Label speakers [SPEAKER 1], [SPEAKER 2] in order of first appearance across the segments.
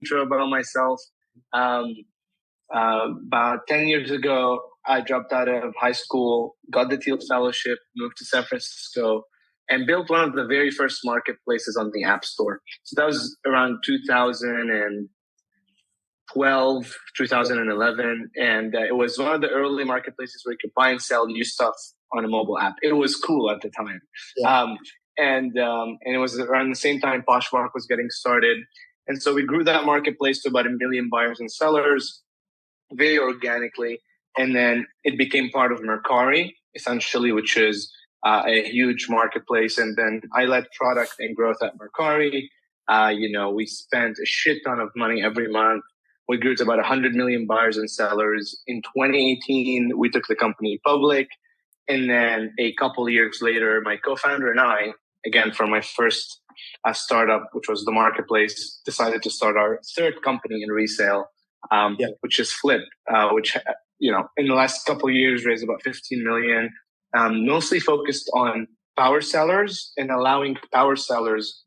[SPEAKER 1] intro about myself. About 10 years ago, I dropped out of high school, got the Teal Fellowship, moved to San Francisco, and built one of the very first marketplaces on the App Store. So that was around 2012, 2011. And it was one of the early marketplaces where you could buy and sell new stuff on a mobile app. It was cool at the time. Yeah. And it was around the same time Poshmark was getting started. And so we grew that marketplace to about 1 million buyers and sellers very organically. And then it became part of Mercari, essentially, which is a huge marketplace. And then I led product and growth at Mercari. We spent a shit ton of money every month. We grew to about 100 million buyers and sellers. In 2018, we took the company public. And then a couple of years later, my co-founder and I, again, from my first startup, which was the marketplace, decided to start our third company in resale, which is Flip, which, in the last couple of years raised about 15 million, mostly focused on power sellers and allowing power sellers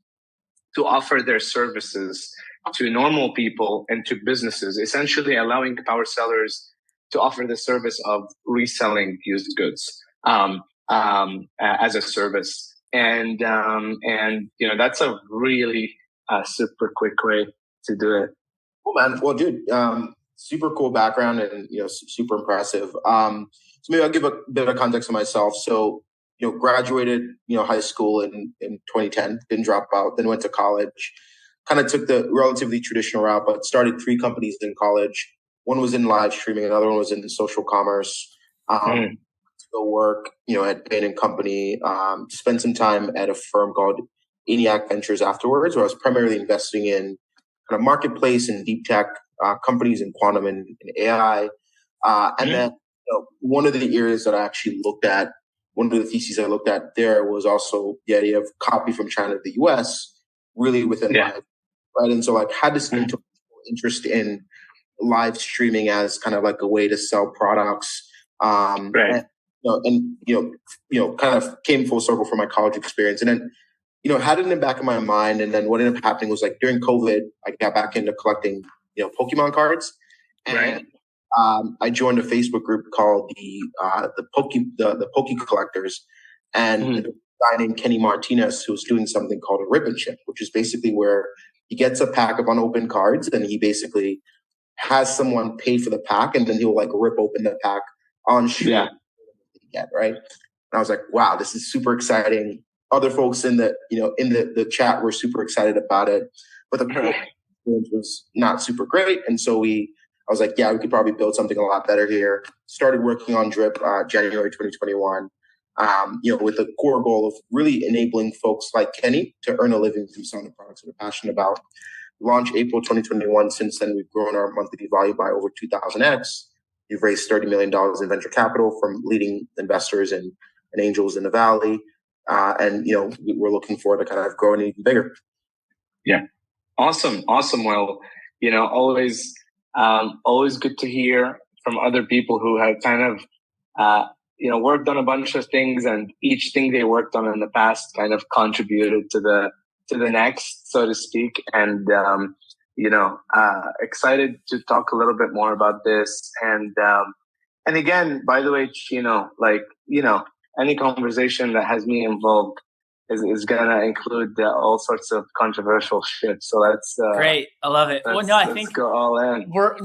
[SPEAKER 1] to offer their services to normal people and to businesses, essentially allowing power sellers to offer the service of reselling used goods as a service. And that's a really super quick way to do it.
[SPEAKER 2] Cool, man. Well, dude, super cool background and, super impressive. So maybe I'll give a bit of context on myself. So, graduated, high school in 2010, didn't drop out, then went to college, kind of took the relatively traditional route, but started 3 companies in college. One was in live streaming, another one was in social commerce. To go work, at Bain & Company, spent some time at a firm called Eniac Ventures afterwards, where I was primarily investing in kind of marketplace and deep tech companies in quantum and AI. And then one of the areas that I actually looked at, one of the theses I looked at there was also the idea of copy from China to the US, really within live, right? And so I had this interest in live streaming as kind of like a way to sell products. Right. And kind of came full circle from my college experience. And then, had it in the back of my mind. And then what ended up happening was like during COVID, I got back into collecting, Pokemon cards. And I joined a Facebook group called the Poke Collectors. And a guy named Kenny Martinez, who was doing something called a rip and ship, which is basically where he gets a pack of unopened cards and he basically has someone pay for the pack and then he'll like rip open the pack on stream. Yeah. Right. And I was like, wow, this is super exciting. Other folks in the chat were super excited about it, but the experience was not super great. And so I was like, we could probably build something a lot better here. Started working on Drip January 2021, with the core goal of really enabling folks like Kenny to earn a living through selling the products that they're passionate about. Launch April 2021. Since then, we've grown our monthly value by over 2,000x. We've raised $30 million in venture capital from leading investors and angels in the Valley. And we're looking forward to kind of growing even bigger.
[SPEAKER 1] Yeah. Awesome. Well, always good to hear from other people who have kind of, worked on a bunch of things, and each thing they worked on in the past kind of contributed to the next, so to speak. And, excited to talk a little bit more about this. And again, by the way, Chino, any conversation that has me involved is going to include all sorts of controversial shit. So that's
[SPEAKER 3] great. I love it. Well, no, I think
[SPEAKER 1] go all in.
[SPEAKER 3] We're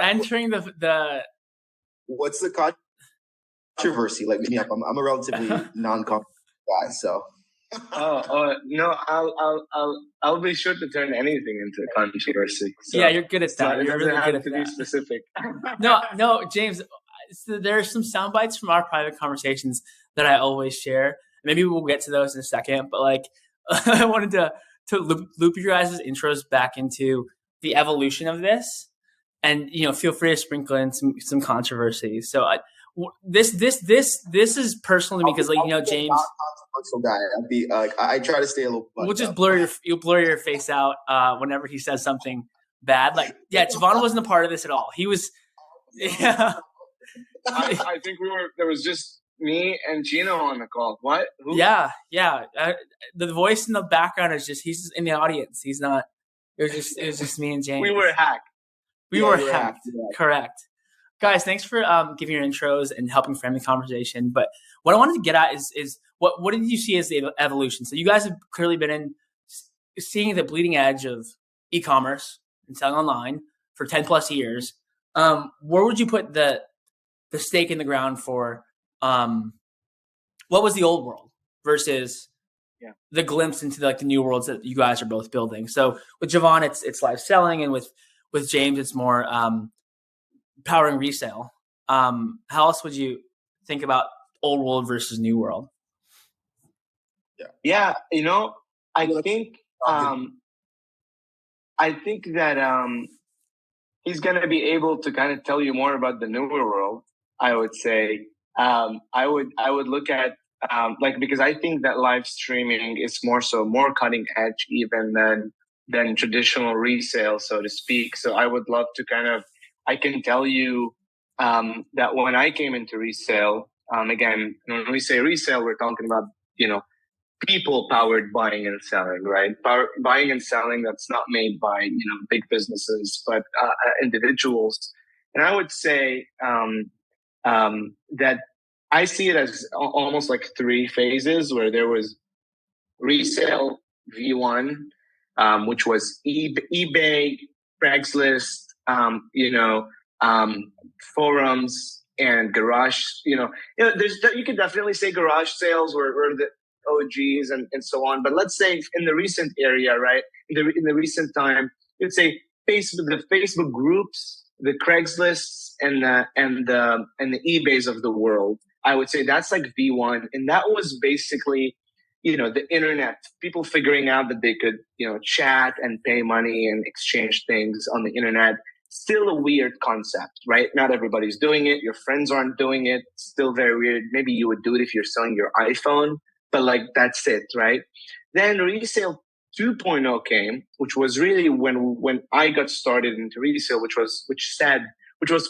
[SPEAKER 3] entering the.
[SPEAKER 2] What's the controversy? Like me up. I'm a relatively non-controversial guy, so.
[SPEAKER 1] No, I'll be sure to turn anything into a controversy. So
[SPEAKER 3] yeah, you're good at that. You're really good at
[SPEAKER 1] to
[SPEAKER 3] that.
[SPEAKER 1] Be specific.
[SPEAKER 3] No, James. So there are some sound bites from our private conversations that I always share. Maybe we'll get to those in a second. But I wanted to loop your guys' intros back into the evolution of this, and feel free to sprinkle in some controversy. So this is personal to me because James.
[SPEAKER 2] Controversial guy. I'd be I try to stay a little.
[SPEAKER 3] We'll just blur your face out whenever he says something bad. JAVAUGHN wasn't a part of this at all. He was. Yeah.
[SPEAKER 1] I think there was just me and Gino on the call. What? Who?
[SPEAKER 3] Yeah. The voice in the background is he's just in the audience. He's not It was just me and James.
[SPEAKER 1] We were hacked.
[SPEAKER 3] We were hacked. Yeah. Correct. Guys, thanks for giving your intros and helping frame the conversation. But what I wanted to get at is what did you see as the evolution? So you guys have clearly been seeing the bleeding edge of e-commerce and selling online for 10 plus years. Where would you put the stake in the ground for what was the old world versus the glimpse into the new worlds that you guys are both building? So with JAVAUGHN, it's live selling, and with James, it's more powering resale. How else would you think about old world versus new world?
[SPEAKER 1] Yeah, I think that he's going to be able to kind of tell you more about the newer world. I would say I would look at because I think that live streaming is more cutting edge even than traditional resale, so to speak. So I would love to I can tell you that when I came into resale, again, when we say resale, we're talking about people powered buying and selling, right? Buying and selling that's not made by big businesses, but individuals. And I would say that I see it as almost like three phases, where there was resale V1, which was eBay, Craigslist, forums and garage. You could definitely say garage sales were the OGs and so on. But let's say in the recent area, right? In the recent time, you'd say the Facebook groups, the Craigslists, and the eBays of the world. I would say that's like V1, and that was basically the internet, people figuring out that they could chat and pay money and exchange things on the internet. Still a weird concept, right? Not everybody's doing it. Your friends aren't doing it. Still very weird. Maybe you would do it if you're selling your iPhone, but that's it, right? Then resale 2.0 came, which was really when I got started into resale, which was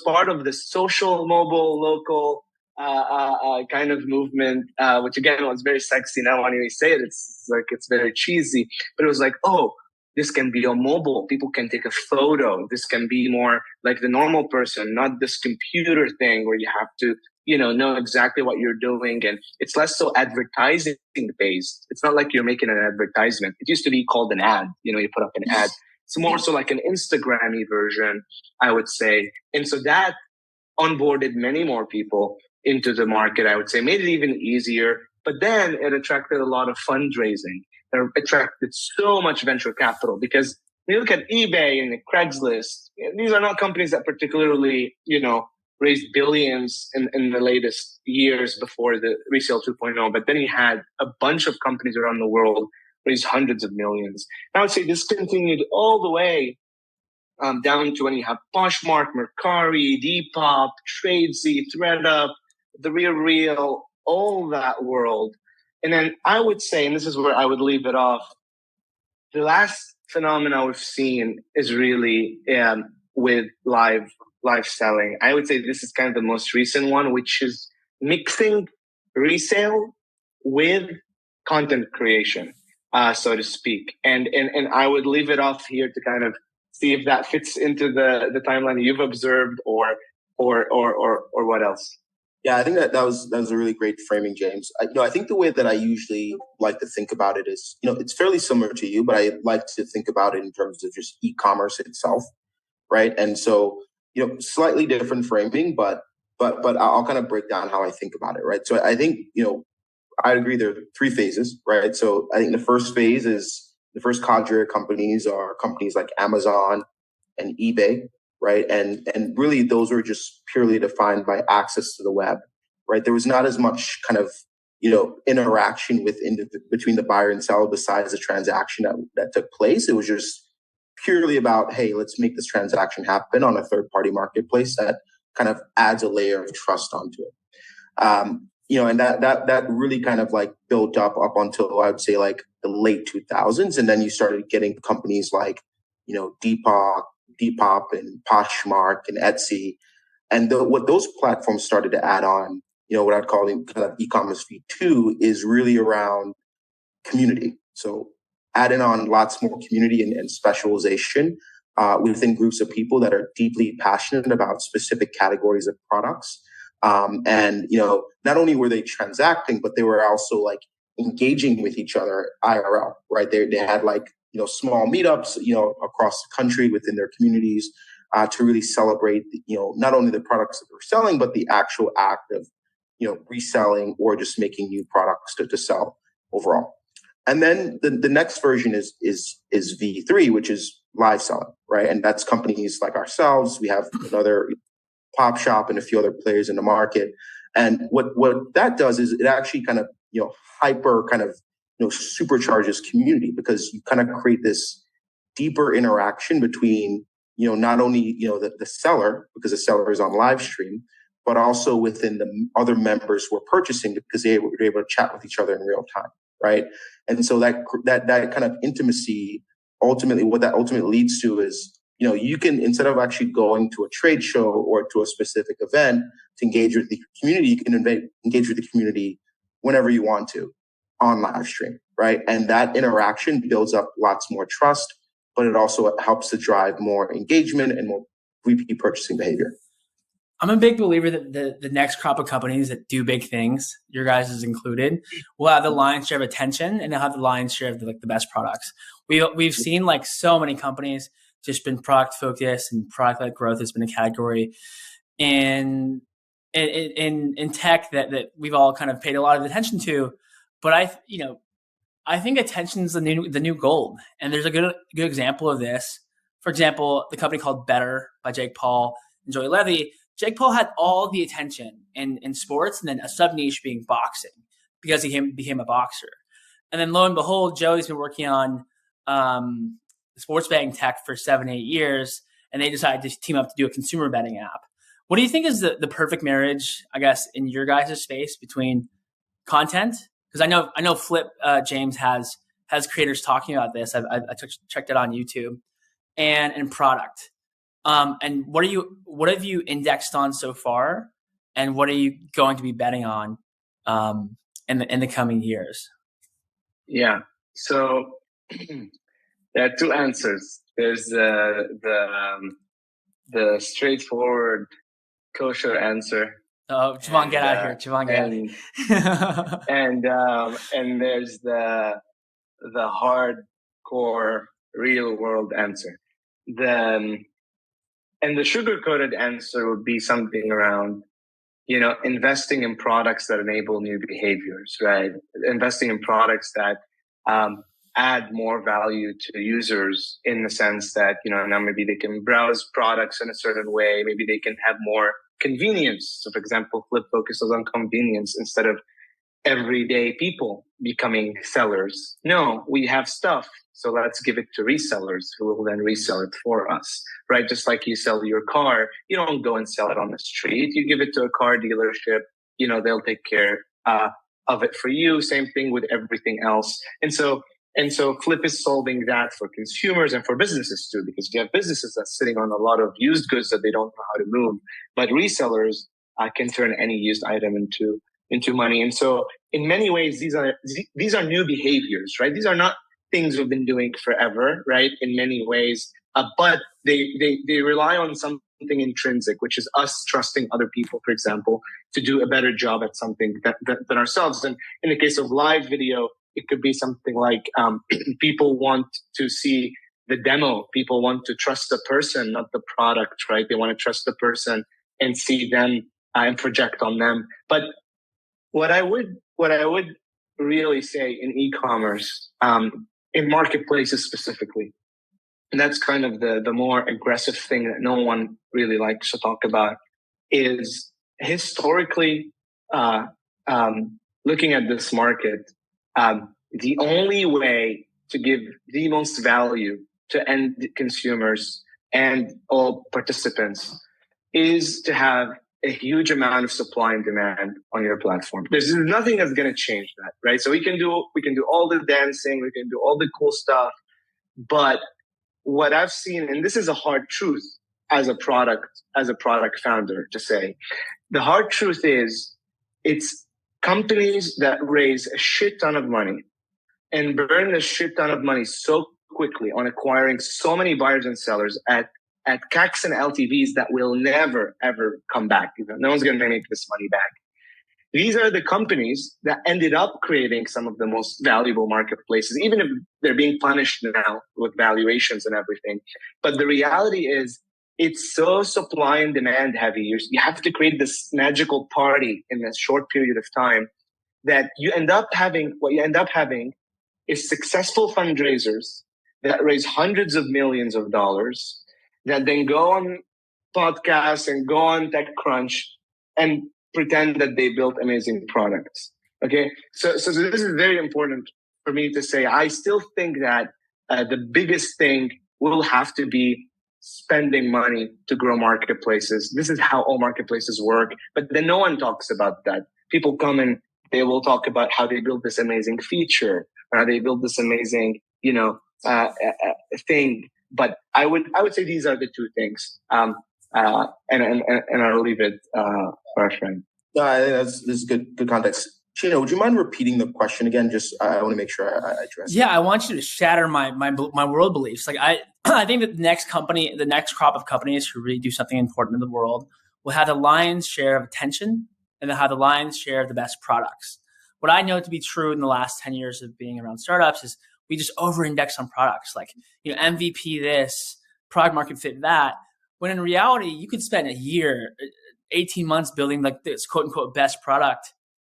[SPEAKER 1] part of the social, mobile, local kind of movement, which again was very sexy. Now when you say it, it's very cheesy, but it was like, oh, this can be on mobile. People can take a photo. This can be more like the normal person, not this computer thing where you have to, know exactly what you're doing. And it's less so advertising based. It's not like you're making an advertisement. It used to be called an ad. You put up an ad. It's more so like an Instagram-y version, I would say. And so that onboarded many more people into the market, I would say, made it even easier. But then it attracted a lot of fundraising. It attracted so much venture capital, because when you look at eBay and Craigslist, these are not companies that particularly, raised billions in the latest years before the resale 2.0. But then you had a bunch of companies around the world raise hundreds of millions. And I would say this continued all the way down to when you have Poshmark, Mercari, Depop, Tradesy, ThreadUp, The Real, all that world. And then I would say, and this is where I would leave it off, the last phenomena we've seen is really with live selling. I would say this is kind of the most recent one, which is mixing resale with content creation, so to speak. And I would leave it off here to kind of see if that fits into the timeline you've observed, or what else.
[SPEAKER 2] Yeah, I think that was a really great framing, James. I think the way that I usually like to think about it is, it's fairly similar to you, but I like to think about it in terms of just e-commerce itself, right? And so, slightly different framing, but I'll kind of break down how I think about it, right? So I think, I agree there are three phases, right? So I think the first phase is the first cadre of companies are companies like Amazon and eBay, right? And really those were just purely defined by access to the web, right? There was not as much kind of, interaction between the buyer and seller besides the transaction that took place. It was just purely about, hey, let's make this transaction happen on a third-party marketplace that kind of adds a layer of trust onto it. And that really kind of like built up until I would say like the late 2000s. And then you started getting companies like, Depop and Poshmark and Etsy. And what those platforms started to add on, what I'd call kind of e-commerce V2 is really around community. So adding on lots more community and specialization within groups of people that are deeply passionate about specific categories of products. And, not only were they transacting, but they were also like engaging with each other IRL, right? They had like, small meetups, across the country within their communities to really celebrate, not only the products that they're selling, but the actual act of, reselling or just making new products to sell overall. And then the next version is V3, which is live selling, right? And that's companies like ourselves. We have another Pop Shop and a few other players in the market. And what that does is it actually kind of, hyper kind of, supercharges community, because you kind of create this deeper interaction between, not only, the seller, because the seller is on live stream, but also within the other members who are purchasing, because they were able to chat with each other in real time, right? And so that kind of intimacy, ultimately, what that ultimately leads to is, you can, instead of actually going to a trade show or to a specific event to engage with the community, you can engage with the community whenever you want to on live stream, right? And that interaction builds up lots more trust, but it also helps to drive more engagement and more repeat purchasing behavior.
[SPEAKER 3] I'm a big believer that the next crop of companies that do big things, your guys is included, will have the lion's share of attention, and they'll have the lion's share of the best products. We've seen like so many companies just been product focused, and product led growth has been a category in tech that we've all kind of paid a lot of attention to. But I think attention is the new gold, and there's a good example of this. For example, the company called Better by Jake Paul and Joey Levy. Jake Paul had all the attention in sports, and then a sub niche being boxing, because he became a boxer. And then lo and behold, Joey's been working on sports betting tech for 7-8 years, and they decided to team up to do a consumer betting app. What do you think is the perfect marriage, I guess, in your guys' space between content? Because I know Flip James has creators talking about this. I checked it on YouTube, and product. And what have you indexed on so far, and what are you going to be betting on in the coming years?
[SPEAKER 1] Yeah. So there are two answers. There's the straightforward kosher answer.
[SPEAKER 3] Oh, Javaughn, get out of here! Javaughn, get out of
[SPEAKER 1] here! And there's the hardcore real world answer. And the sugar-coated answer would be something around, investing in products that enable new behaviors, right? Investing in products that add more value to users, in the sense that, now maybe they can browse products in a certain way. Maybe they can have more convenience. So, for example, Flip focuses on convenience instead of everyday people becoming sellers. No, we have stuff, so let's give it to resellers who will then resell it for us, right? Just like you sell your car, you don't go and sell it on the street. You give it to a car dealership, they'll take care of it for you. Same thing with everything else. And so Flip is solving that for consumers and for businesses too, because you have businesses that's sitting on a lot of used goods that they don't know how to move, but resellers can turn any used item into money. And so in many ways, these are new behaviors, right? These are not things we've been doing forever, right? In many ways, but they rely on something intrinsic, which is us trusting other people, for example, to do a better job at something than ourselves. And in the case of live video, it could be something like people want to see the demo. People want to trust the person, not the product, right? They want to trust the person and see them and project on them. But what I would really say in e-commerce, in marketplaces specifically, and that's kind of the more aggressive thing that no one really likes to talk about, is historically looking at this market, the only way to give the most value to end consumers and all participants is to have a huge amount of supply and demand on your platform. There's nothing that's going to change that, right? So we can do all the dancing, we can do all the cool stuff, but what I've seen, and this is a hard truth as a product founder to say, the hard truth is it's companies that raise a shit ton of money and burn a shit ton of money so quickly on acquiring so many buyers and sellers at CACs and LTVs that will never, ever come back. No one's going to make this money back. These are the companies that ended up creating some of the most valuable marketplaces, even if they're being punished now with valuations and everything. But the reality is, it's so supply and demand heavy. You have to create this magical party in a short period of time that what you end up having is successful fundraisers that raise hundreds of millions of dollars that then go on podcasts and go on TechCrunch and pretend that they built amazing products. Okay. So this is very important for me to say. I still think that the biggest thing will have to be spending money to grow marketplaces. This is how all marketplaces work, but then no one talks about that. People come and they will talk about how they built this amazing feature or how they built this amazing, thing. But I would say these are the two things. And I'll leave it for our friend.
[SPEAKER 2] No, I think this is good context. Chino, would you mind repeating the question again? Just I want to make sure I address it.
[SPEAKER 3] Yeah, I want you to shatter my world beliefs. Like I think that the next crop of companies who really do something important in the world will have the lion's share of attention and they'll have the lion's share of the best products. What I know to be true in the last 10 years of being around startups is we just over-index on products, like MVP this, product market fit that. When in reality, you could spend a year, 18 months building like this quote unquote best product,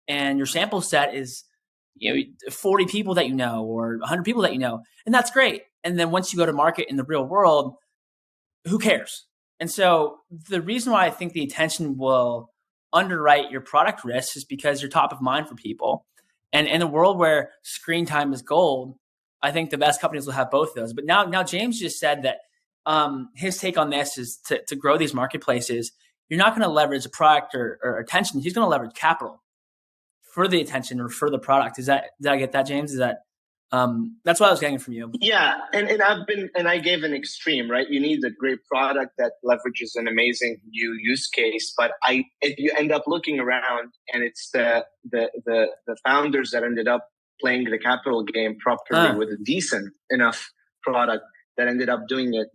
[SPEAKER 3] and your sample set is 40 people that you know or 100 people that you know, and that's great. And then once you go to market in the real world, who cares? And so the reason why I think the attention will underwrite your product risk is because you're top of mind for people. And in a world where screen time is gold, I think the best companies will have both of those. But now James just said that his take on this is to grow these marketplaces, you're not going to leverage a product or attention. He's going to leverage capital for the attention or for the product. Did I get that, James? Is that that's what I was getting from you?
[SPEAKER 1] Yeah, and I gave an extreme, right? You need a great product that leverages an amazing new use case, but if you end up looking around and it's the founders that ended up playing the capital game properly with a decent enough product that ended up doing it.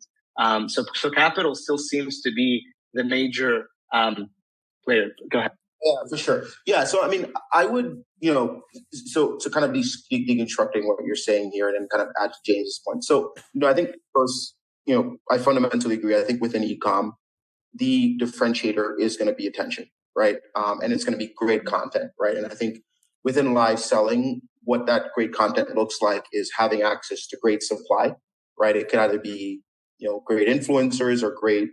[SPEAKER 1] So capital still seems to be the major player. Go ahead.
[SPEAKER 2] Yeah, for sure. Yeah. So, I mean, I would, so kind of deconstructing what you're saying here and then kind of add to James's point. So, I think first, I fundamentally agree. I think within e-com, the differentiator is going to be attention, right? And it's going to be great content, right? And I think within live selling, what that great content looks like is having access to great supply, right? It could either be, great influencers or great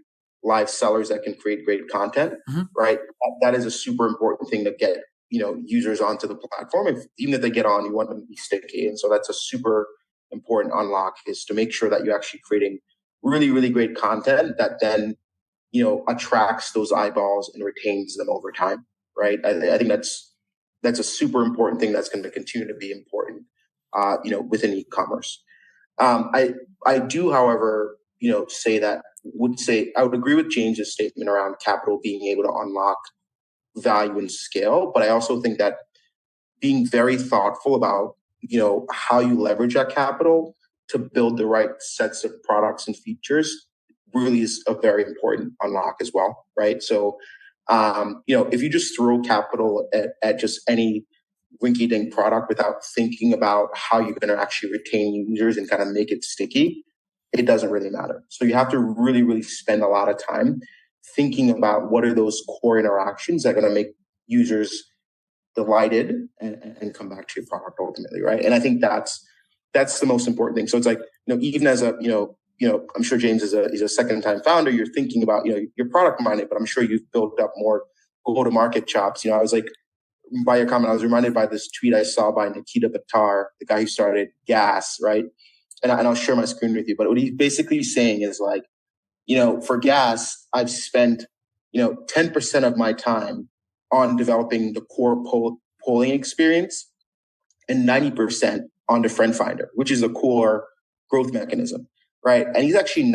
[SPEAKER 2] live sellers that can create great content, right? That is a super important thing to get, users onto the platform. Even if they get on, you want them to be sticky. And so that's a super important unlock, is to make sure that you're actually creating really, really great content that then, attracts those eyeballs and retains them over time, right? I think that's a super important thing that's going to continue to be important, within e-commerce. I do, however, I would agree with James's statement around capital being able to unlock value and scale, but I also think that being very thoughtful about, how you leverage that capital to build the right sets of products and features really is a very important unlock as well, right? So, if you just throw capital at just any rinky-dink product without thinking about how you're going to actually retain users and kind of make it sticky, it doesn't really matter. So you have to really, really spend a lot of time thinking about what are those core interactions that are going to make users delighted and come back to your product ultimately, right? And I think that's the most important thing. So it's like, even as a, I'm sure James is a second-time founder, you're thinking about, your product minded, but I'm sure you've built up more go-to-market chops. I was like, by your comment, I was reminded by this tweet I saw by Nikita Bhattar, the guy who started Gas, right? And I'll share my screen with you. But what he's basically saying is like, for Gas, I've spent, 10% of my time on developing the core polling experience and 90% on the friend finder, which is a core growth mechanism, right? And he's actually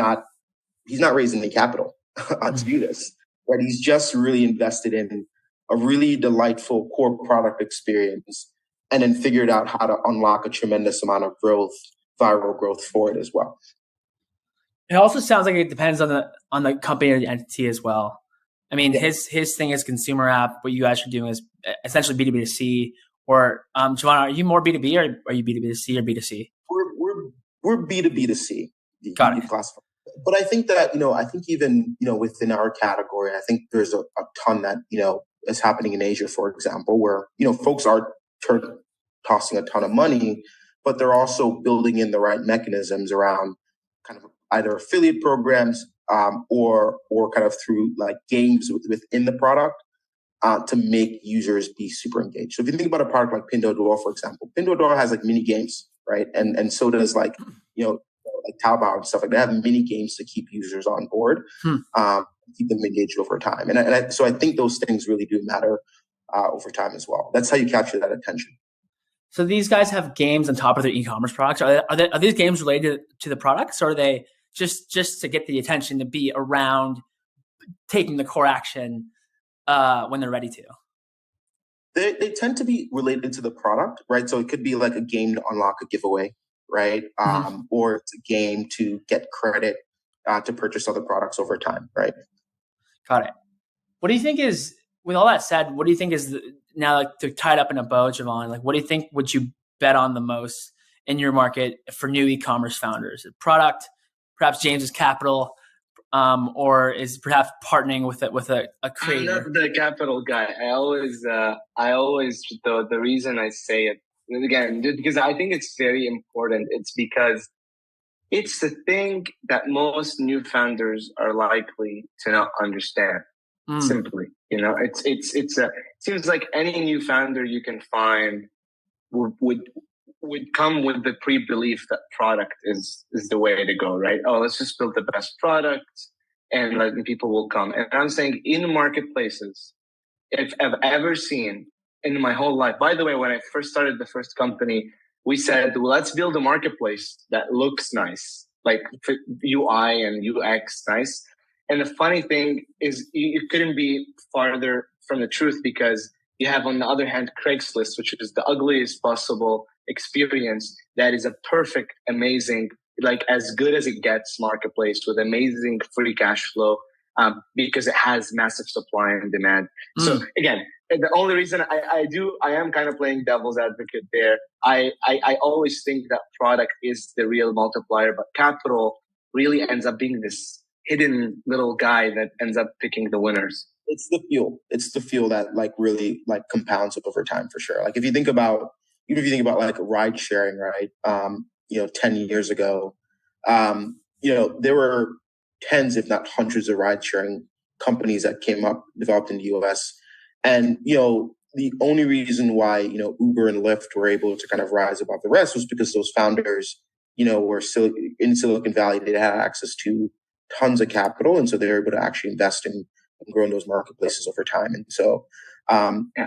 [SPEAKER 2] he's not raising the capital to do this, right? He's just really invested in a really delightful core product experience and then figured out how to unlock a tremendous amount of growth, viral growth for it as well.
[SPEAKER 3] It also sounds like it depends on the company or the entity as well. I mean, his thing is consumer app. What you guys are doing is essentially B2B2C. Or JAVAUGHN, are you more B2B or are you B2B2C or B2C?
[SPEAKER 2] We're B2B2C.
[SPEAKER 3] Got it.
[SPEAKER 2] Classify. But I think that, I think even, within our category, I think there's a ton that, is happening in Asia, for example, where, folks are tossing a ton of money, but they're also building in the right mechanisms around kind of either affiliate programs or kind of through like games within the product to make users be super engaged. So if you think about a product like Pinduoduo, for example, Pinduoduo has like mini games, right? And so does like Taobao and stuff like that. Have mini games to keep users on board, keep them engaged over time. So I think those things really do matter over time as well. That's how you capture that attention.
[SPEAKER 3] So these guys have games on top of their e-commerce products. Are these games related to the products, or are they just to get the attention to be around taking the core action when they're ready to?
[SPEAKER 2] They tend to be related to the product, right? So it could be like a game to unlock a giveaway, right? Or it's a game to get credit to purchase other products over time, right?
[SPEAKER 3] Got it. What do you think is, with all that said, what do you think is now, like, to tie it up in a bow, JAVAUGHN, like, what do you think would you bet on the most in your market for new e-commerce founders? Product, perhaps James's capital, or is perhaps partnering with a creator?
[SPEAKER 1] I'm not the capital guy. I always the reason I say it again, because I think it's very important. It's because it's the thing that most new founders are likely to not understand. Simply, it seems like any new founder you can find would come with the pre-belief that product is the way to go, right? Oh, let's just build the best product and people will come. And I'm saying in marketplaces, if I've ever seen in my whole life, by the way, when I first started the first company, we said, well, let's build a marketplace that looks nice, like UI and UX nice. And the funny thing is you couldn't be farther from the truth, because you have, on the other hand, Craigslist, which is the ugliest possible experience that is a perfect, amazing, like as good as it gets marketplace with amazing free cash flow because it has massive supply and demand. So again, the only reason I am kind of playing devil's advocate there. I always think that product is the real multiplier, but capital really ends up being this hidden little guy that ends up picking the winners.
[SPEAKER 2] It's the fuel. It's the fuel that really compounds up over time, for sure. Like if you think about like ride sharing, right? 10 years ago, there were tens, if not hundreds, of ride sharing companies that came up, developed in the US. And, the only reason why, Uber and Lyft were able to kind of rise above the rest was because those founders, were in Silicon Valley. They had access to tons of capital. And so they were able to actually invest in growing those marketplaces over time. And so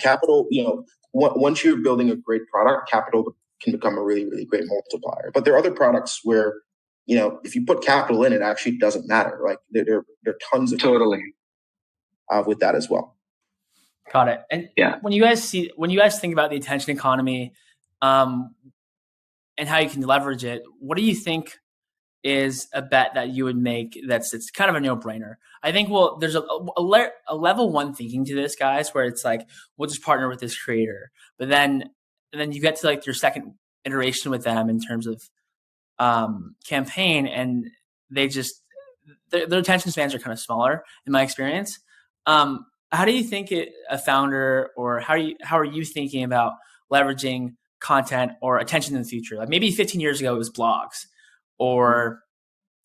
[SPEAKER 2] capital, once you're building a great product, capital can become a really, really great multiplier. But there are other products where, if you put capital in, it actually doesn't matter. Like there are tons of
[SPEAKER 1] totally
[SPEAKER 2] with that as well.
[SPEAKER 3] Got it. And when you guys think about the attention economy, and how you can leverage it, what do you think is a bet that you would make it's kind of a no-brainer? I think, there's a level one thinking to this, guys, where it's like, we'll just partner with this creator. But then you get to like your second iteration with them in terms of campaign, and they just, their attention spans are kind of smaller in my experience. How do you think a founder, or how are you thinking about leveraging content or attention in the future? Like maybe 15 years ago it was blogs, or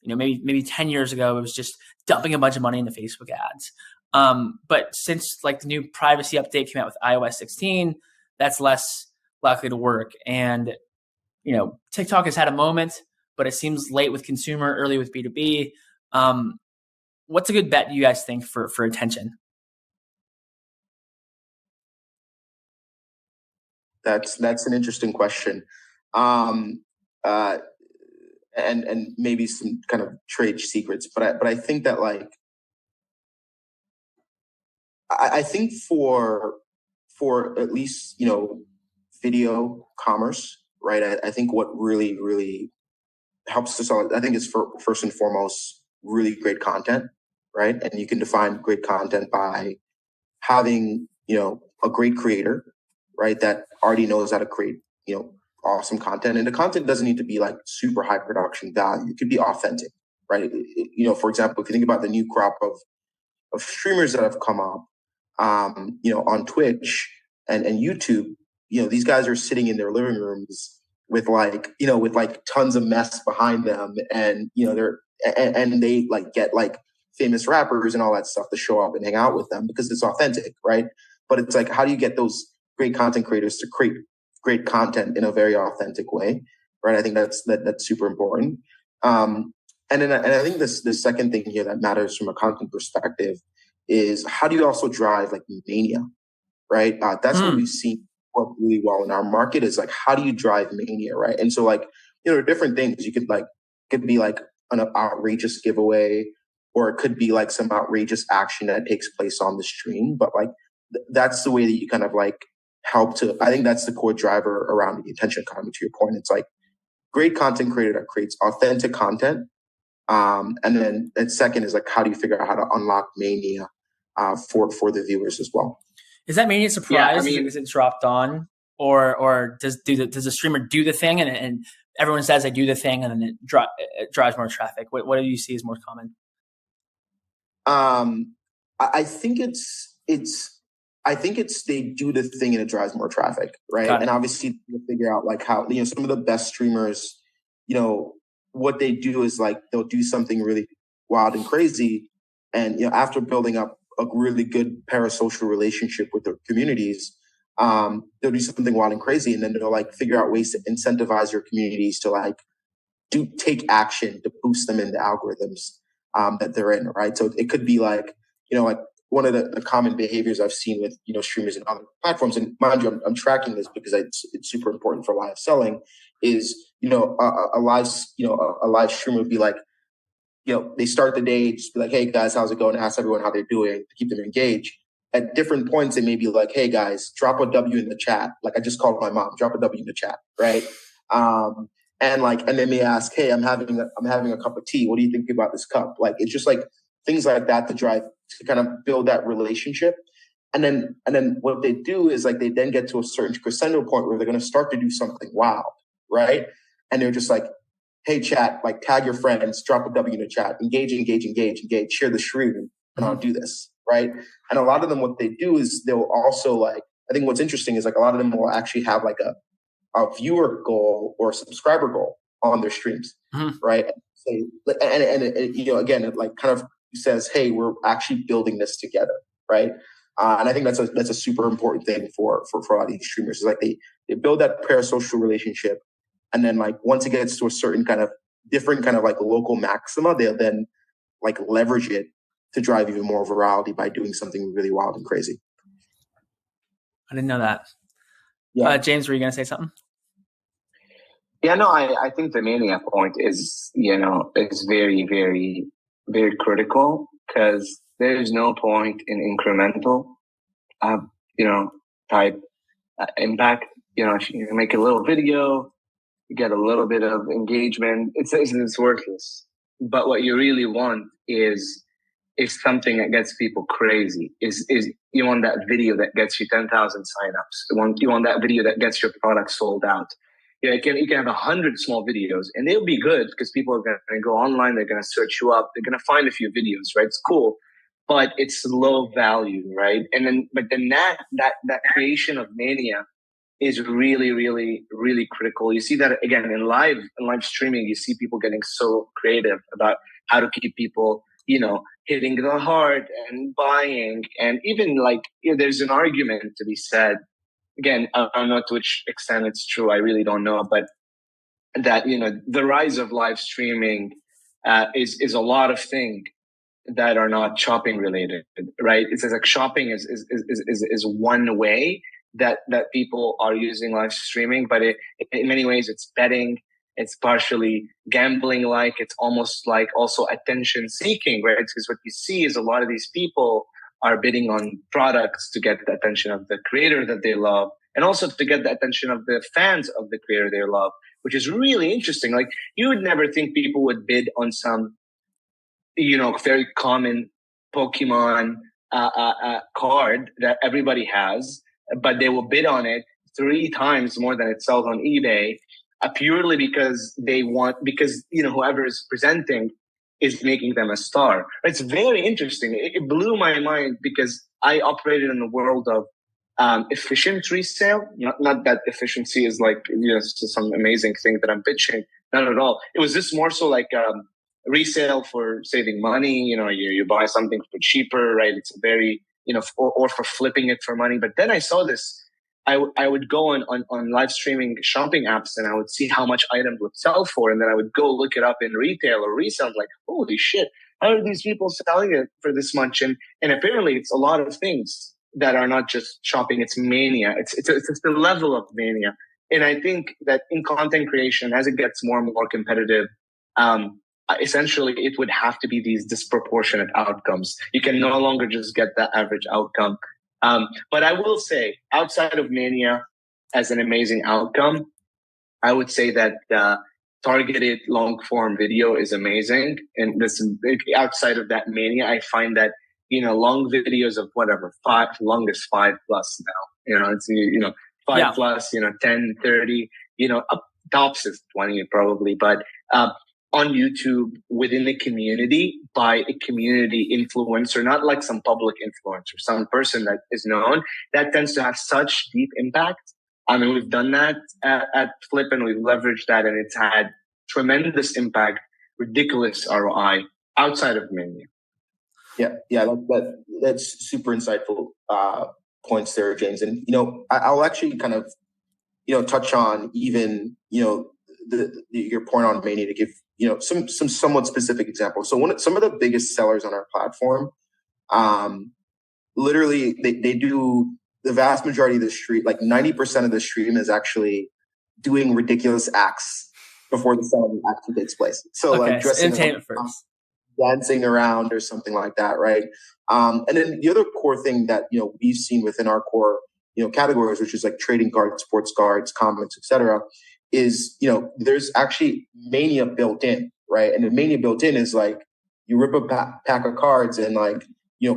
[SPEAKER 3] maybe 10 years ago it was just dumping a bunch of money into Facebook ads. But since like the new privacy update came out with iOS 16, that's less likely to work. And TikTok has had a moment, but it seems late with consumer, early with B2B. What's a good bet you guys think for attention?
[SPEAKER 2] That's an interesting question. And maybe some kind of trade secrets, but I think that I think for at least video commerce, right? I think what really, really helps us all, I think it's first and foremost, really great content, right? And you can define great content by having, a great creator, right? That already knows how to create, awesome content. And the content doesn't need to be like super high production value. It could be authentic, right? For example, if you think about the new crop of streamers that have come up, on Twitch and YouTube, these guys are sitting in their living rooms with tons of mess behind them, and they like get like famous rappers and all that stuff to show up and hang out with them because it's authentic, right? But it's like, how do you get those great content creators to create great content in a very authentic way, right? I think that's super important. And I think the second thing here that matters from a content perspective is how do you also drive like mania, right? That's what we've seen work really well in our market is like, how do you drive mania, right? And so like, different things you could could be like an outrageous giveaway, or it could be like some outrageous action that takes place on the stream. But like, that's the way that you kind of like help to, I think that's the core driver around the attention economy, to your point. It's like great content creator that creates authentic content. And then second is like, how do you figure out how to unlock mania for the viewers as well?
[SPEAKER 3] Is that mania surprise? Is it dropped on, or does the streamer do the thing and everyone says they do the thing and then it drives more traffic? What do you see as more common?
[SPEAKER 2] I think it's they do the thing and it drives more traffic, right? And obviously you figure out like how some of the best streamers, what they do is like they'll do something really wild and crazy, and after building up a really good parasocial relationship with their communities, they'll do something wild and crazy, and then they'll like figure out ways to incentivize your communities to like take action to boost them in the algorithms that they're in, right? So it could be like like one of the common behaviors I've seen with streamers and other platforms, and mind you, I'm tracking this because it's super important for live selling, is a live streamer would be like, they start the day, just be like, hey guys, how's it going? Ask everyone how they're doing to keep them engaged. At different points, they may be like, hey guys, drop a W in the chat. Like I just called my mom, drop a W in the chat, right? And they may ask, hey, I'm having a cup of tea. What do you think about this cup? Like it's just like things like that to kind of build that relationship. And then what they do is like they then get to a certain crescendo point where they're going to start to do something wild, right? And they're just like, hey, chat, like tag your friends, drop a W in the chat, engage, share the stream, and I'll do this, right? And a lot of them, what they do is they'll also like, I think what's interesting is like a lot of them will actually have like a viewer goal or a subscriber goal on their streams, right? And again, it like kind of says, hey, we're actually building this together, right? And I think that's a super important thing for a lot of these streamers. Is like they build that parasocial relationship. And then like once it gets to a certain kind of different kind of like local maxima, they'll then like leverage it to drive even more virality by doing something really wild and crazy.
[SPEAKER 3] I didn't know that.
[SPEAKER 2] Yeah.
[SPEAKER 3] James, were you going to say something?
[SPEAKER 1] Yeah, no, I think the mania point is, is very, very, very critical, because there is no point in incremental, type impact. If you make a little video, you get a little bit of engagement, it's worthless. But what you really want is something that gets people crazy. Is you want that video that gets you 10,000 signups. You want that video that gets your product sold out. You can have 100 small videos, and they'll be good because people are going to go online. They're going to search you up. They're going to find a few videos, right? It's cool, but it's low value, right? But then that creation of mania is really, really, really critical. You see that again in live streaming. You see people getting so creative about how to keep people, hitting the heart and buying, and even like there's an argument to be said. Again, I don't know to which extent it's true. I really don't know, but that the rise of live streaming is a lot of things that are not shopping related, right? It's like shopping is one way that people are using live streaming, but in many ways it's betting, it's partially gambling, like it's almost like also attention seeking, right? Because what you see is a lot of these people are bidding on products to get the attention of the creator that they love, and also to get the attention of the fans of the creator they love, which is really interesting. Like, you would never think people would bid on some, very common Pokemon card that everybody has, but they will bid on it 3 times more than it sells on eBay, purely because whoever is presenting is making them a star. It's very interesting. It blew my mind because I operated in the world of efficient resale. Not that efficiency is like some amazing thing that I'm pitching. Not at all. It was just more so like resale for saving money. You buy something for cheaper, right? It's a very or for flipping it for money. But then I saw this. I would go on live streaming shopping apps and I would see how much items would sell for. And then I would go look it up in retail or resale. I'm like, holy shit, how are these people selling it for this much? And apparently it's a lot of things that are not just shopping. It's mania. It's the level of mania. And I think that in content creation, as it gets more and more competitive, essentially it would have to be these disproportionate outcomes. You can no longer just get that average outcome. But I will say, outside of mania as an amazing outcome, I would say that targeted long form video is amazing. And outside of that mania, I find that long videos of whatever, longest 5+ now. It's 5 plus, 10, 30, up tops is 20 probably, but on YouTube within the community by a community influencer, not like some public influencer, some person that is known, that tends to have such deep impact. I mean, we've done that at Flip and we've leveraged that and it's had tremendous impact, ridiculous ROI outside of menu.
[SPEAKER 2] Yeah, that's super insightful points there, James. And, I'll actually kind of, touch on even, your point on mania to give, some somewhat specific examples. So some of the biggest sellers on our platform, literally they do the vast majority of the stream, like 90% of the stream is actually doing ridiculous acts before the selling actually takes place. So like dressing up, dancing around or something like that, right? And then the other core thing that we've seen within our core categories, which is like trading cards, sports cards, comics, etc., is there's actually mania built in, right? And the mania built in is like you rip a pack of cards and like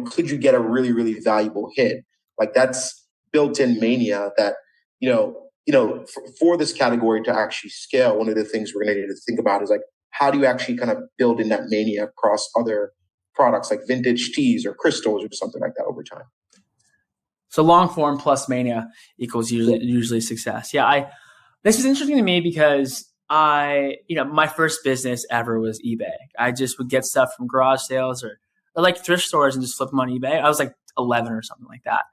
[SPEAKER 2] could you get a really, really valuable hit? Like that's built-in mania that for this category to actually scale. One of the things we're going to need to think about is like how do you actually kind of build in that mania across other products like vintage teas or crystals or something like that over time.
[SPEAKER 3] So long form plus mania equals usually success. Yeah, this is interesting to me because my first business ever was eBay. I just would get stuff from garage sales or like thrift stores and just flip them on eBay. I was like 11 or something like that.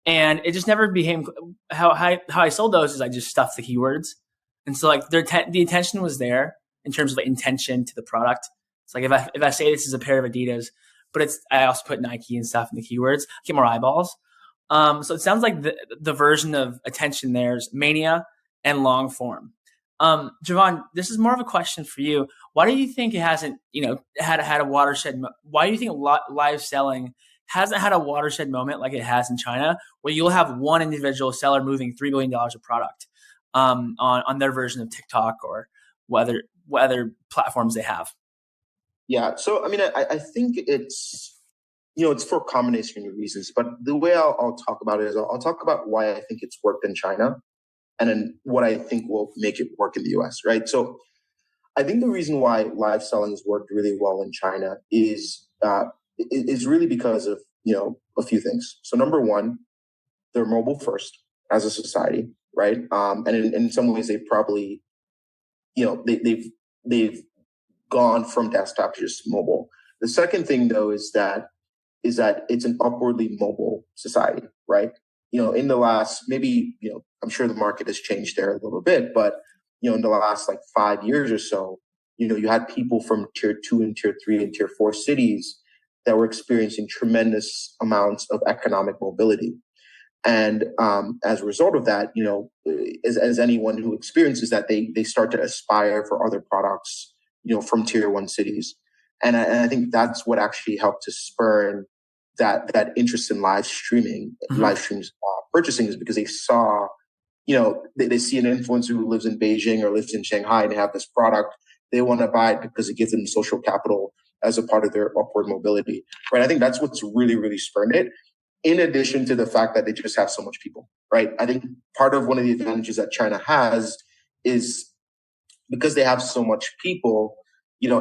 [SPEAKER 3] And it just never became how I sold those is I just stuffed the keywords. And so like the intention was there in terms of the intention to the product. It's like if I say this is a pair of Adidas, but I also put Nike and stuff in the keywords, I get more eyeballs. So it sounds like the version of attention there is mania and long form. JAVAUGHN, this is more of a question for you. Why do you think it hasn't, had a watershed? Why do you think live selling hasn't had a watershed moment like it has in China, where you'll have one individual seller moving $3 billion of product on their version of TikTok or what other platforms they have?
[SPEAKER 2] Yeah. So, I mean, I think it's, it's for a combination of reasons, but the way I'll talk about it is I'll talk about why I think it's worked in China and then what I think will make it work in the US, right? So I think the reason why live selling has worked really well in China is really because of, a few things. So number one, they're mobile first as a society, right? And in some ways they probably, they've gone from desktop to just mobile. The second thing though is that it's an upwardly mobile society, right? In the last, maybe, I'm sure the market has changed there a little bit, but, in the last like 5 years or so, you had people from tier 2 and tier 3 and tier 4 cities that were experiencing tremendous amounts of economic mobility. And as a result of that, as anyone who experiences that, they start to aspire for other products, from tier 1 cities. And I think that's what actually helped to spur that interest in live streams purchasing, is because they saw they see an influencer who lives in Beijing or lives in Shanghai and they have this product. They want to buy it because it gives them social capital as a part of their upward mobility, right? I think that's what's really, really spurred it. In addition to the fact that they just have so much people, right? I think part of one of the advantages that China has is because they have so much people,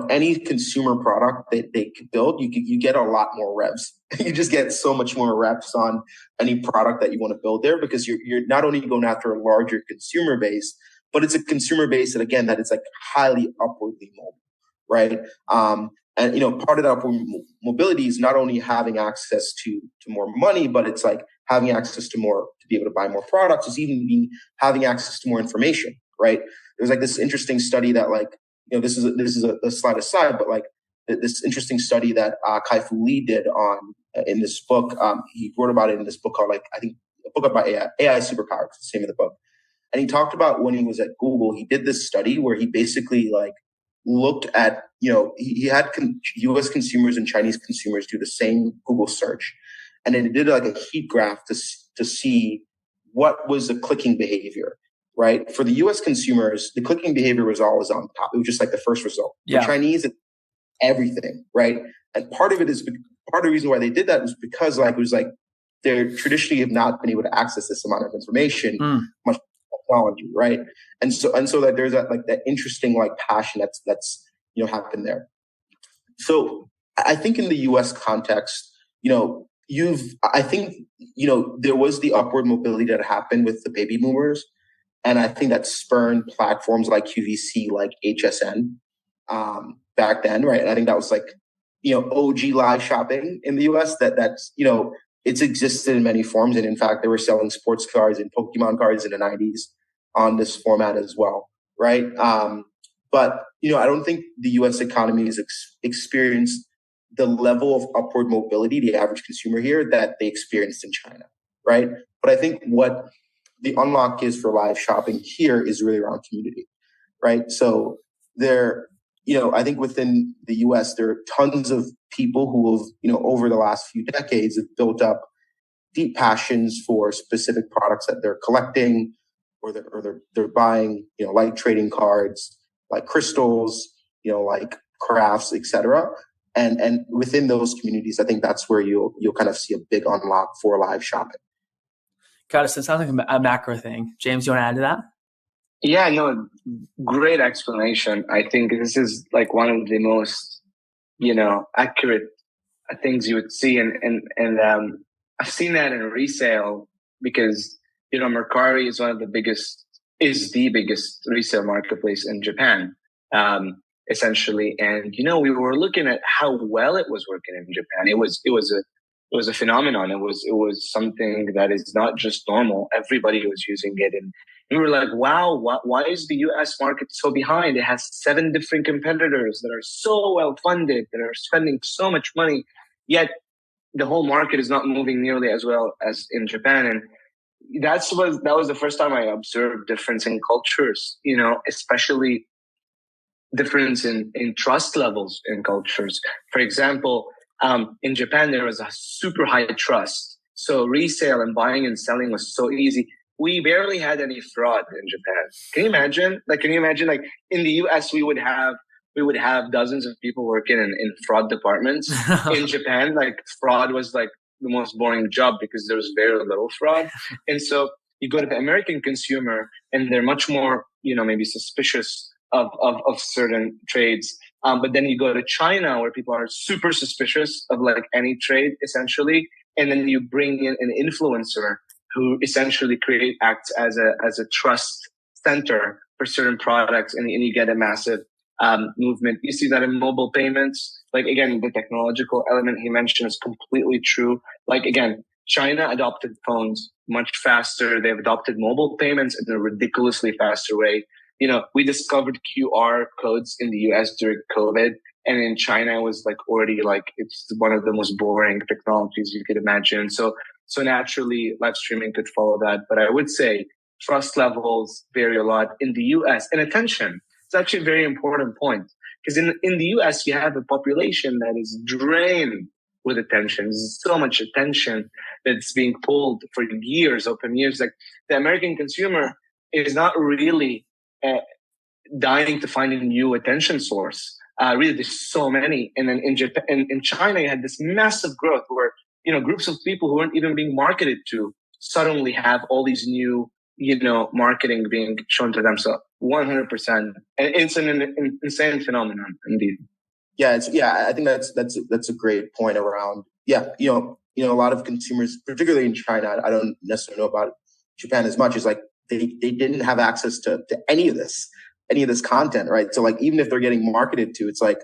[SPEAKER 2] any consumer product that they could build, you get a lot more revs. You just get so much more reps on any product that you want to build there because you're not only going after a larger consumer base, but it's a consumer base that, again, that is like highly upwardly mobile, right? And part of that upward mobility is not only having access to more money, but it's like having access to be able to buy more products. It's even having access to more information, right? There's like this interesting study that this is a slight aside, but like this interesting study that Kai-Fu Lee did in this book. He wrote about it in this book called I think a book about AI Superpowers. It's the name of the book. And he talked about when he was at Google, he did this study where he basically looked at, he had US consumers and Chinese consumers do the same Google search. And then he did like a heat graph to see what was the clicking behavior, right? For the US consumers, the clicking behavior was always on top. It was just like the first result. Yeah. For Chinese, it's everything, right? And part of the reason why they did that was because it was like they traditionally have not been able to access this amount of information, much technology, right? And so that there's that interesting passion that's happened there. So I think in the US context, I think there was the upward mobility that happened with the baby boomers. And I think that spurned platforms like QVC, like HSN, back then, right? And I think that was OG live shopping in the US that's it's existed in many forms. And in fact, they were selling sports cards and Pokemon cards in the 90s on this format as well, right? But I don't think the US economy has experienced the level of upward mobility, the average consumer here, that they experienced in China, right? But I think what the unlock is for live shopping here is really around community, right? So I think within the US, there are tons of people who have, over the last few decades have built up deep passions for specific products that they're collecting or they're buying, like trading cards, like crystals, like crafts, etc. And within those communities, I think that's where you'll kind of see a big unlock for live shopping.
[SPEAKER 3] Got it. So it sounds like a macro thing. James, you want to add to that?
[SPEAKER 1] Yeah, no, great explanation. I think this is one of the most, accurate things you would see. And I've seen that in resale because, Mercari is the biggest resale marketplace in Japan, essentially. And, we were looking at how well it was working in Japan. It was a phenomenon. It was something that is not just normal. Everybody was using it. And we were like, wow, why is the US market so behind? It has 7 different competitors that are so well funded, that are spending so much money, yet the whole market is not moving nearly as well as in Japan. And that was the first time I observed difference in cultures, especially difference in trust levels in cultures. For example, in Japan, there was a super high trust. So resale and buying and selling was so easy. We barely had any fraud in Japan. Can you imagine? In the US, we would have dozens of people working in fraud departments. In Japan, fraud was the most boring job because there was very little fraud. And so you go to the American consumer and they're much more, maybe suspicious of certain trades. But then you go to China where people are super suspicious of any trade essentially. And then you bring in an influencer who essentially acts as a trust center for certain products, and you get a massive movement. You see that in mobile payments. Again, the technological element he mentioned is completely true. Again, China adopted phones much faster. They've adopted mobile payments in a ridiculously faster way. We discovered QR codes in the US during COVID, and in China it was already it's one of the most boring technologies you could imagine. So naturally, live streaming could follow that. But I would say trust levels vary a lot in the US. And attention, it's actually a very important point. Because in the US, you have a population that is drained with attention. There's so much attention that's being pulled for years, open years. Like the American consumer is not really dying to find a new attention source. Really, there's so many. And then in Japan, in China, you had this massive growth where, groups of people who weren't even being marketed to suddenly have all these new, marketing being shown to them. So 100%. And it's an insane phenomenon indeed.
[SPEAKER 2] Yeah, I think that's a great point around. Yeah, a lot of consumers, particularly in China, I don't necessarily know about Japan as much, is like they didn't have access to any of this content, right? So like even if they're getting marketed to, it's like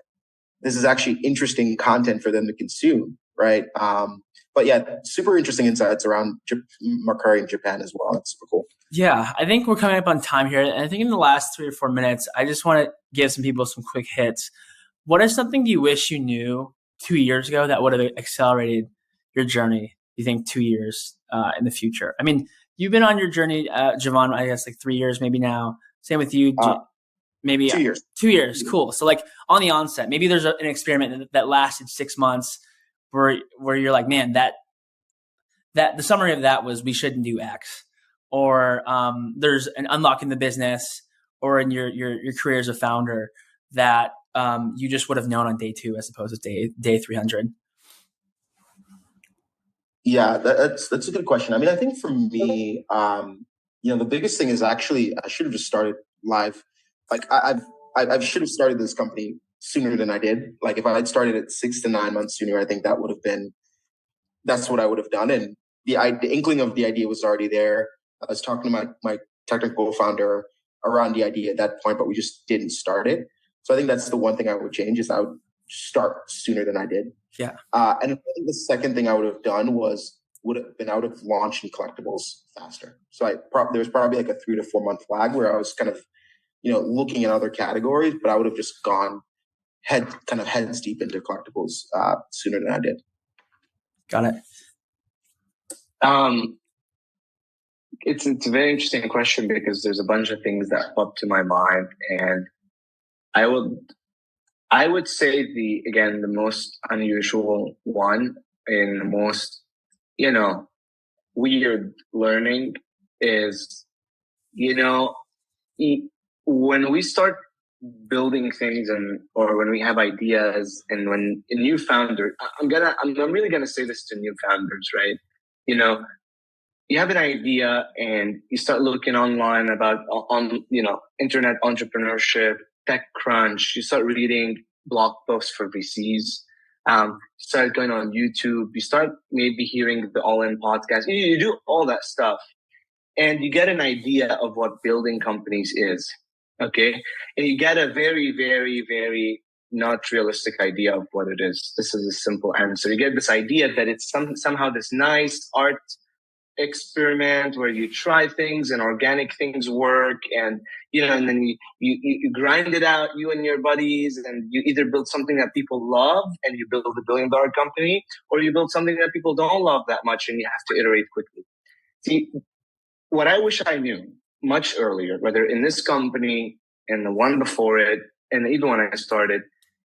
[SPEAKER 2] this is actually interesting content for them to consume, right? But yeah, super interesting insights around Mercari in Japan as well. That's super cool.
[SPEAKER 3] Yeah, I think we're coming up on time here. And I think in the last 3 or 4 minutes, I just want to give some people some quick hits. What is something you wish you knew 2 years ago that would have accelerated your journey, you think, 2 years in the future? I mean, you've been on your journey, JAVAUGHN, I guess like 3 years maybe now. Same with you, maybe
[SPEAKER 2] 2 years.
[SPEAKER 3] 2 years, cool. So like on the onset, maybe there's an experiment that lasted 6 months where you're like, man, that the summary of that was we shouldn't do X. Or there's an unlock in the business or in your career as a founder that you just would have known on day 2 as opposed to day 300?
[SPEAKER 2] Yeah, that's a good question. I mean, I think for me, the biggest thing is actually I should have just started live. Like I should have started this company sooner than I did. Like if I had started it 6 to 9 months sooner, I think that's what I would have done. And the inkling of the idea was already there. I was talking to my technical founder around the idea at that point, but we just didn't start it. So I think that's the one thing I would change is I would start sooner than I did.
[SPEAKER 3] Yeah.
[SPEAKER 2] And I think the second thing I would have done would have been launching collectibles faster. So there was probably like a 3 to 4 month lag where I was kind of, looking at other categories, but I would have just gone heads deep into collectibles sooner than I did.
[SPEAKER 3] Got it.
[SPEAKER 1] It's a very interesting question because there's a bunch of things that pop to my mind, and I would say the most unusual one and the most, weird learning is, when we start building things or when we have ideas and when a new founder, I'm really gonna say this to new founders, right? You have an idea and you start looking online about internet entrepreneurship, TechCrunch. You start reading blog posts for VCs. Start going on YouTube. You start maybe hearing the All In podcast. You do all that stuff, and you get an idea of what building companies is. Okay, and you get a very, very, very not realistic idea of what it is. This is a simple answer. You get this idea that it's somehow this nice art experiment where you try things and organic things work, and and then you grind it out, you and your buddies, and you either build something that people love and you build $1 billion company, or you build something that people don't love that much and you have to iterate quickly. See, what I wish I knew much earlier, whether in this company and the one before it, and even when I started,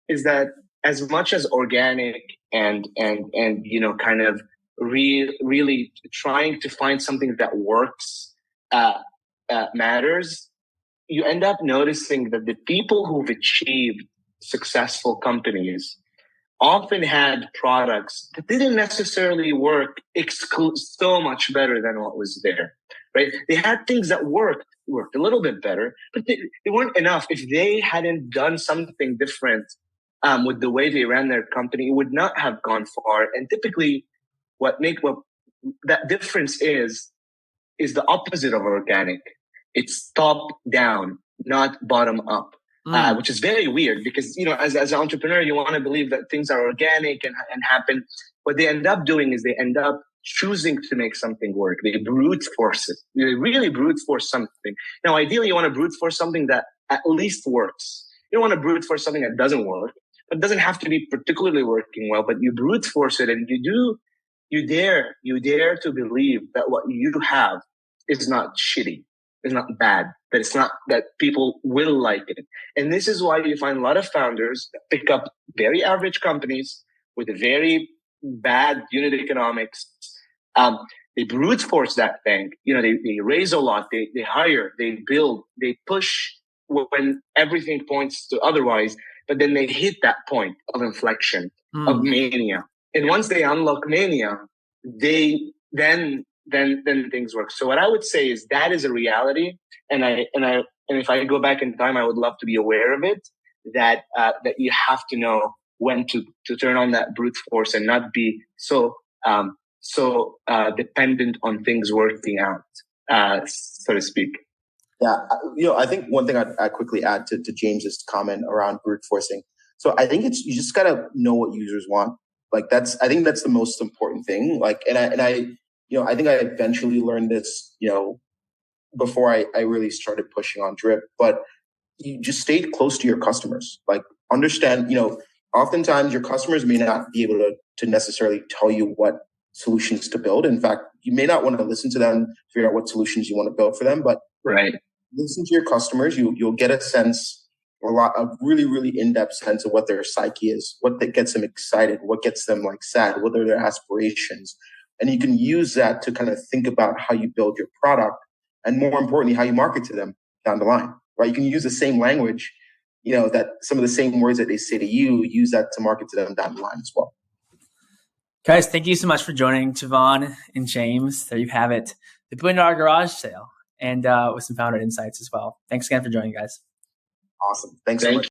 [SPEAKER 1] is that as much as organic and kind of really trying to find something that works matters, you end up noticing that the people who've achieved successful companies often had products that didn't necessarily work so much better than what was there, right? They had things that worked a little bit better, but they weren't enough. If they hadn't done something different with the way they ran their company, it would not have gone far. And typically what that difference is the opposite of organic. It's top down, not bottom up. Which is very weird because, as an entrepreneur, you want to believe that things are organic and happen. What they end up doing is they end up choosing to make something work. They brute force it. They really brute force something. Now, ideally, you want to brute force something that at least works. You don't want to brute force something that doesn't work. It doesn't have to be particularly working well, but you brute force it and you dare to believe that what you have is not shitty. It's not bad, that people will like it. And this is why you find a lot of founders that pick up very average companies with a very bad unit economics. They brute force that thing. They raise a lot, they hire, they build, they push when everything points to otherwise, but then they hit that point of inflection, of mania. And once they unlock mania, then things work. So what I would say is that is a reality. And if I go back in time, I would love to be aware of it, that you have to know when to turn on that brute force and not be so dependent on things working out, so to speak.
[SPEAKER 2] Yeah, I think one thing I'd quickly add to James's comment around brute forcing. So I think you just gotta know what users want. Like I think that's the most important thing. Like, and I think I eventually learned this, before I really started pushing on Drip, but you just stay close to your customers. Like, understand, oftentimes your customers may not be able to necessarily tell you what solutions to build. In fact, you may not want to listen to them, figure out what solutions you want to build for them, but
[SPEAKER 1] right.
[SPEAKER 2] Listen to your customers. You'll get a really, really in-depth sense of what their psyche is, what that gets them excited, what gets them sad, what are their aspirations. And you can use that to kind of think about how you build your product, and more importantly, how you market to them down the line, right? You can use the same language, that some of the same words that they say to you, use that to market to them down the line as well.
[SPEAKER 3] Guys, thank you so much for joining JAVAUGHN and James. There you have it. The $1 billion garage sale, and with some founder insights as well. Thanks again for joining, guys.
[SPEAKER 2] Awesome. Thanks so much.